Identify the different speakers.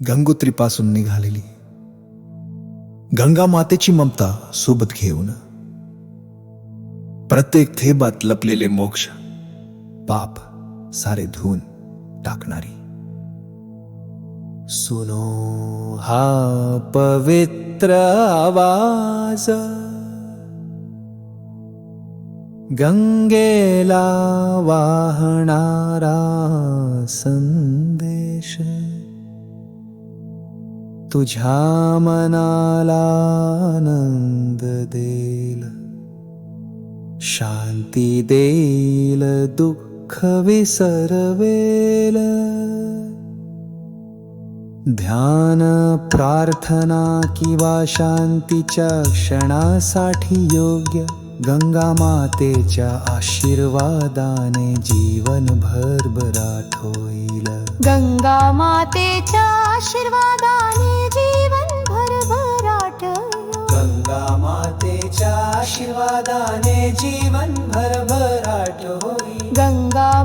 Speaker 1: गंगोत्रीपासून निघालेली गंगा मातेची ममता सोबत घेऊन प्रत्येक थेंबात लपलेले मोक्ष पाप सारे धुवून टाकणारी. सुनो हा पवित्र आवाज, गंगेला वाहणारा संदेश, तुझ्या मनाला आनंद देईल, शांती देईल, दुःख विसरवेल. ध्यान, प्रार्थना किंवा शांतीच्या क्षणासाठी योग्य, गंगा मातेच्या आशीर्वादाने जीवन भरभराट होईल.
Speaker 2: गंगा मातेच्या आशीर्वादाने जीवन भरभराट.
Speaker 1: गंगा मातेच्या आशीर्वादाने जीवन भरभराट होईल.
Speaker 2: गंगा